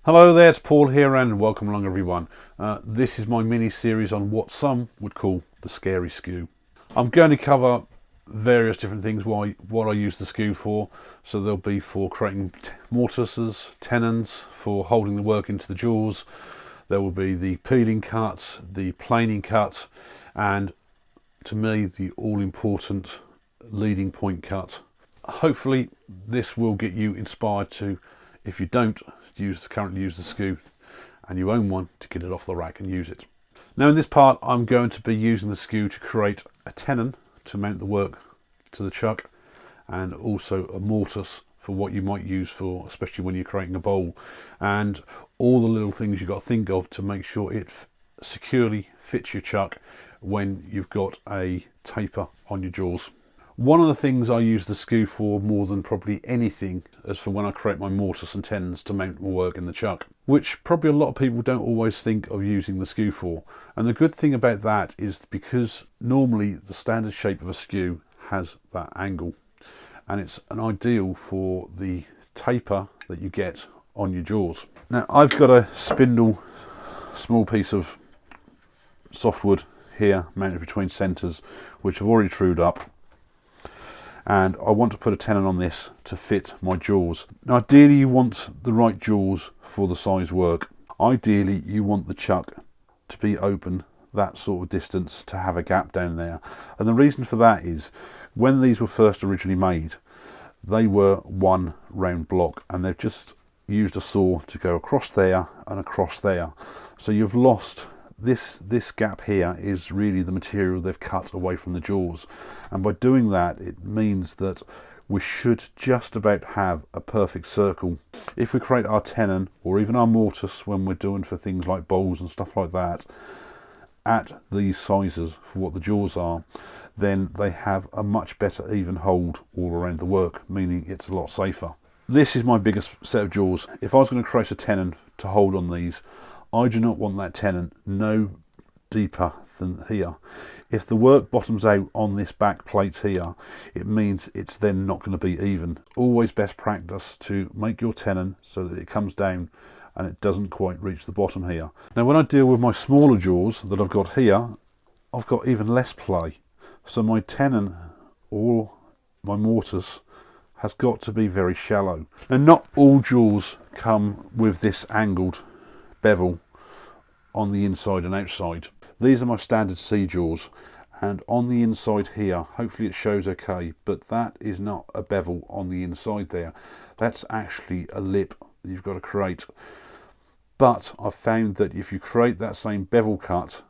Hello there, it's Paul here and welcome along everyone. This is my mini series on what some would call the scary skew. I'm going to cover various different things, what I use the skew for. So there'll be for creating mortises, tenons, for holding the work into the jaws. There will be the peeling cut, the planing cut, and to me the all important leading point cut. Hopefully this will get you inspired to, if you don't currently use the skew and you own one, to get it off the rack and use it. Now in this part I'm going to be using the skew to create a tenon to mount the work to the chuck, and also a mortise for what you might use for, especially when you're creating a bowl, and all the little things you've got to think of to make sure it securely fits your chuck when you've got a taper on your jaws. One of the things I use the skew for more than probably anything is for when I create my mortise and tenons to mount my work in the chuck, which probably a lot of people don't always think of using the skew for. And the good thing about that is because normally the standard shape of a skew has that angle, and it's an ideal for the taper that you get on your jaws. Now I've got a spindle, small piece of softwood here mounted between centres, which I've already trued up, and I want to put a tenon on this to fit my jaws. Now ideally you want the right jaws for the size work. Ideally you want the chuck to be open that sort of distance, to have a gap down there. And the reason for that is when these were first originally made, they were one round block, and they've just used a saw to go across there and across there. So you've lost this gap here is really the material they've cut away from the jaws, and by doing that it means that we should just about have a perfect circle. If we create our tenon or even our mortise when we're doing for things like bowls and stuff like that at these sizes for what the jaws are, then they have a much better even hold all around the work, meaning it's a lot safer. This is my biggest set of jaws. If I was going to create a tenon to hold on these, I do not want that tenon no deeper than here. If the work bottoms out on this back plate here, it means it's then not going to be even. Always best practice to make your tenon so that it comes down and it doesn't quite reach the bottom here. Now when I deal with my smaller jaws that I've got here, I've got even less play. So my tenon or my mortise has got to be very shallow. Now not all jaws come with this angled bevel on the inside and outside. These are my standard C jaws, and on the inside here, hopefully it shows okay, but that is not a bevel on the inside there. That's actually a lip that you've got to create. But I've found that if you create that same bevel cut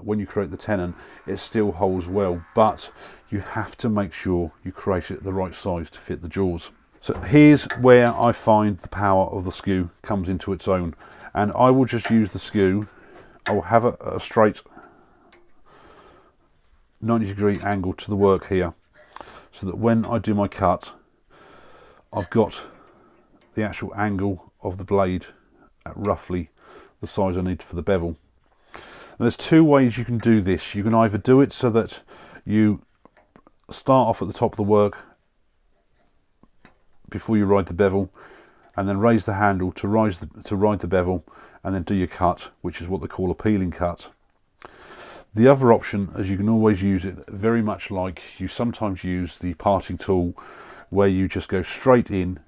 when you create the tenon, it still holds well, but you have to make sure you create it the right size to fit the jaws. So here's where I find the power of the skew comes into its own, and I will just use the skew. I will have a straight 90-degree angle to the work here, so that when I do my cut, I've got the actual angle of the blade at roughly the size I need for the bevel. And there's two ways you can do this. You can either do it so that you start off at the top of the work before you ride the bevel, and then raise the handle to ride the bevel, and then do your cut, which is what they call a peeling cut. The other option is you can always use it very much like you sometimes use the parting tool, where you just go straight in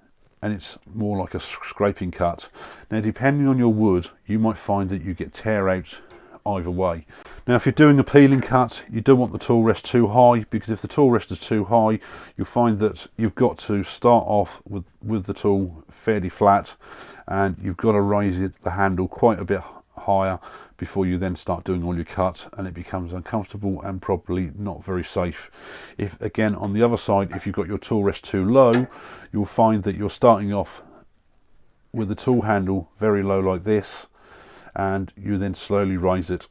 and it's more like a scraping cut. Now depending on your wood, you might find that you get tear out either way. Now if you're doing a peeling cut, you don't want the tool rest too high, because if the tool rest is too high, you'll find that you've got to start off with the tool fairly flat, and you've got to raise the handle quite a bit higher before you then start doing all your cut, and it becomes uncomfortable and probably not very safe. If again on the other side, if you've got your tool rest too low, you'll find that you're starting off with the tool handle very low like this, and you then slowly raise it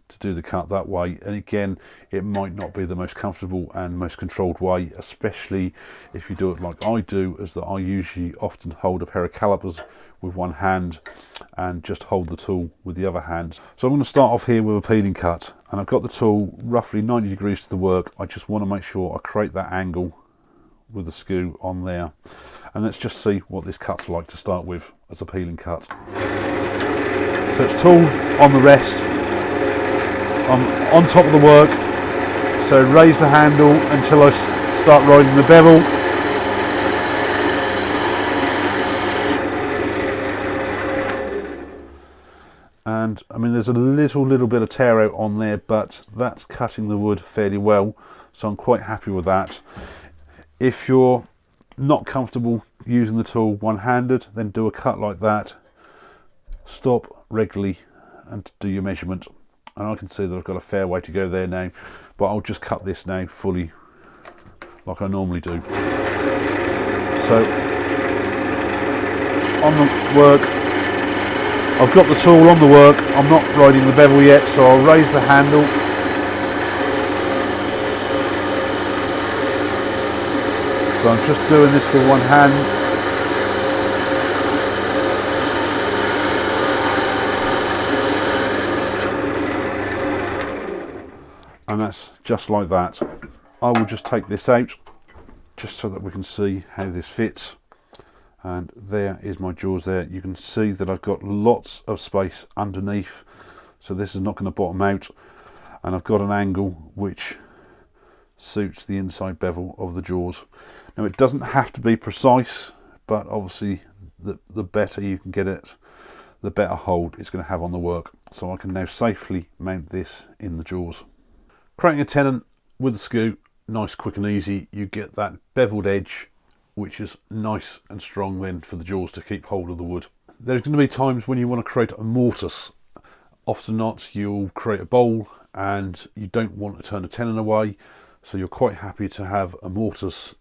to do the cut that way, and again it might not be the most comfortable and most controlled way, especially if you do it like I do, as that I usually often hold a pair of calipers with one hand and just hold the tool with the other hand. So I'm going to start off here with a peeling cut, and I've got the tool roughly 90 degrees to the work. I just want to make sure I create that angle with the skew on there, And let's just see what this cut's like to start with as a peeling cut. So it's tool on the rest. I'm on top of the work, so raise the handle until I start riding the bevel. And I mean, there's a little bit of tear out on there, but that's cutting the wood fairly well, so I'm quite happy with that. If you're not comfortable using the tool one-handed, then do a cut like that. Stop regularly and do your measurement. And I can see that I've got a fair way to go there now, but I'll just cut this now fully like I normally do. So on the work, I've got the tool on the work, I'm not riding the bevel yet, so I'll raise the handle. So I'm just doing this with one hand. And that's just like that. I will just take this out just so that we can see how this fits. And there is my jaws there. You can see that I've got lots of space underneath, so this is not going to bottom out, and I've got an angle which suits the inside bevel of the jaws. Now it doesn't have to be precise, but obviously the better you can get it, the better hold it's going to have on the work. So I can now safely mount this in the jaws. Creating a tenon with the skew, nice, quick and easy. You get that beveled edge, which is nice and strong then for the jaws to keep hold of the wood. There's going to be times when you want to create a mortise. Often not, you'll create a bowl and you don't want to turn the tenon away, so you're quite happy to have a mortise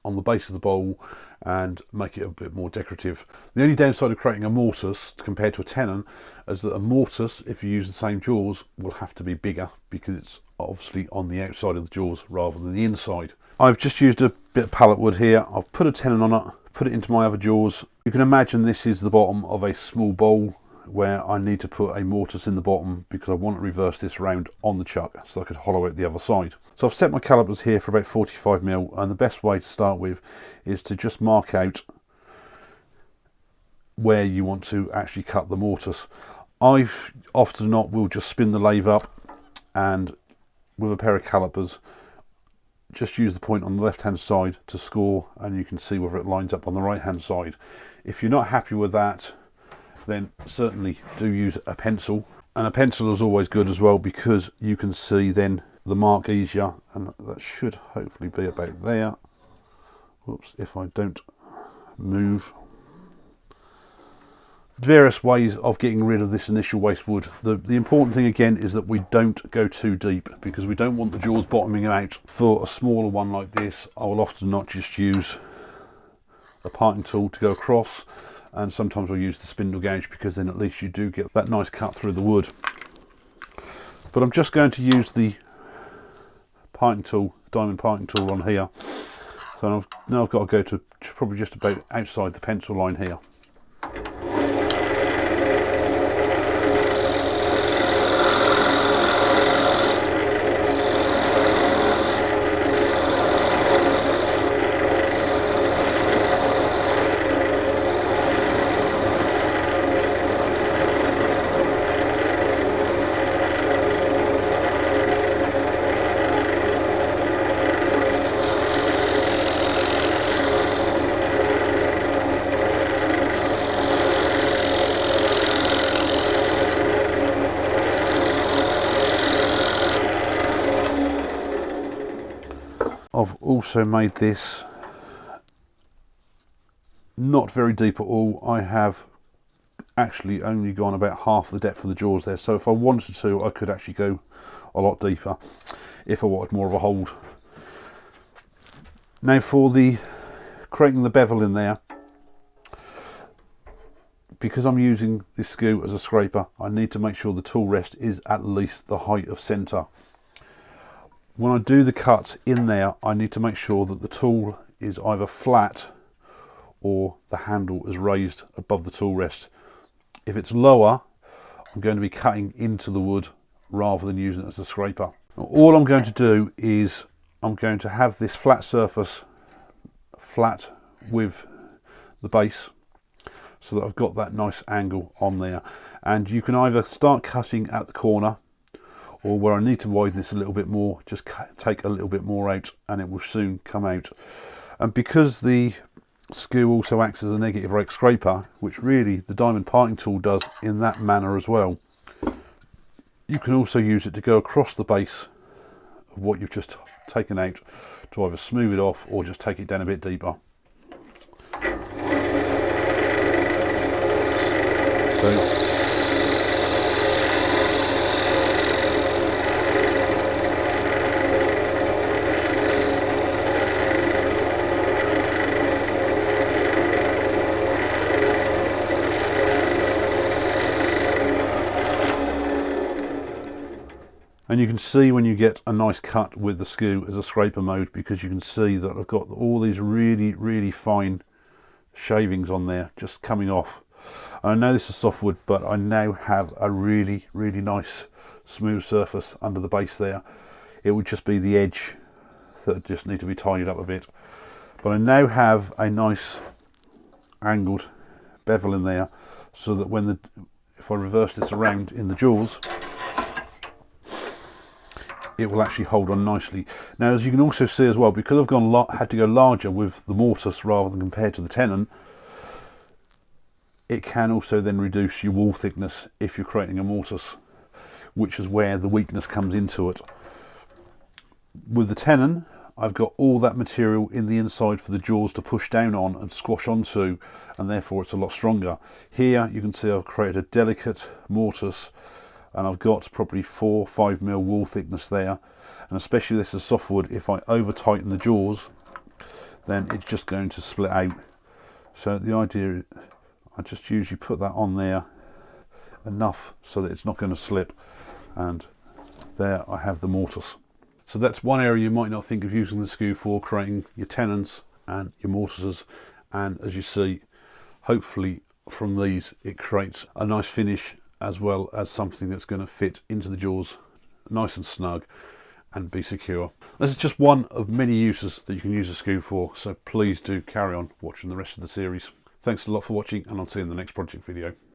on the base of the bowl and make it a bit more decorative. The only downside of creating a mortise compared to a tenon is that a mortise, if you use the same jaws, will have to be bigger because it's obviously on the outside of the jaws rather than the inside. I've just used a bit of pallet wood here. I've put a tenon on it, put it into my other jaws. You can imagine this is the bottom of a small bowl where I need to put a mortise in the bottom because I want to reverse this round on the chuck so I could hollow out the other side. So I've set my calipers here for about 45mm, and the best way to start with is to just mark out where you want to actually cut the mortise. I've often not will just spin the lathe up and with a pair of calipers just use the point on the left hand side to score, and you can see whether it lines up on the right hand side. If you're not happy with that, then certainly do use a pencil, and a pencil is always good as well because you can see then the mark easier, and that should hopefully be about there. Whoops, if I don't move. Various ways of getting rid of this initial waste wood. The important thing again is that we don't go too deep because we don't want the jaws bottoming out. For a smaller one like this, I will often not just use a parting tool to go across, and sometimes I'll use the spindle gouge because then at least you do get that nice cut through the wood. But I'm just going to use the parting tool, diamond parting tool on here. So now I've got to go to probably just about outside the pencil line here. I've also made this not very deep at all. I have actually only gone about half the depth of the jaws there, so if I wanted to I could actually go a lot deeper if I wanted more of a hold. Now for the creating the bevel in there, because I'm using this skew as a scraper, I need to make sure the tool rest is at least the height of centre. When I do the cut in there, I need to make sure that the tool is either flat or the handle is raised above the tool rest. If it's lower, I'm going to be cutting into the wood rather than using it as a scraper. Now, all I'm going to do is I'm going to have this flat surface flat with the base so that I've got that nice angle on there. And you can either start cutting at the corner, or where I need to widen this a little bit more, just take a little bit more out and it will soon come out. And because the skew also acts as a negative rake scraper, which really the diamond parting tool does in that manner as well, you can also use it to go across the base of what you've just taken out to either smooth it off or just take it down a bit deeper. So, and you can see when you get a nice cut with the skew as a scraper mode, because you can see that I've got all these really fine shavings on there just coming off. And I know this is softwood, but I now have a really nice smooth surface under the base there. It would just be the edge that just need to be tidied up a bit. But I now have a nice angled bevel in there, so that when if I reverse this around in the jaws, it will actually hold on nicely. Now, as you can also see as well, because I've had to go larger with the mortise rather than compared to the tenon, it can also then reduce your wall thickness if you're creating a mortise, which is where the weakness comes into it. With the tenon, I've got all that material in the inside for the jaws to push down on and squash onto, and therefore it's a lot stronger. Here you can see I've created a delicate mortise, and I've got probably 4 or 5 mil wall thickness there, and especially this is softwood, if I over tighten the jaws then it's just going to split out. So the idea, I just usually put that on there enough so that it's not going to slip, and there I have the mortise. So that's one area you might not think of using the skew for, creating your tenons and your mortises, and as you see, hopefully from these it creates a nice finish as well as something that's going to fit into the jaws nice and snug and be secure. This is just one of many uses that you can use a skew for, so please do carry on watching the rest of the series. Thanks a lot for watching, and I'll see you in the next project video.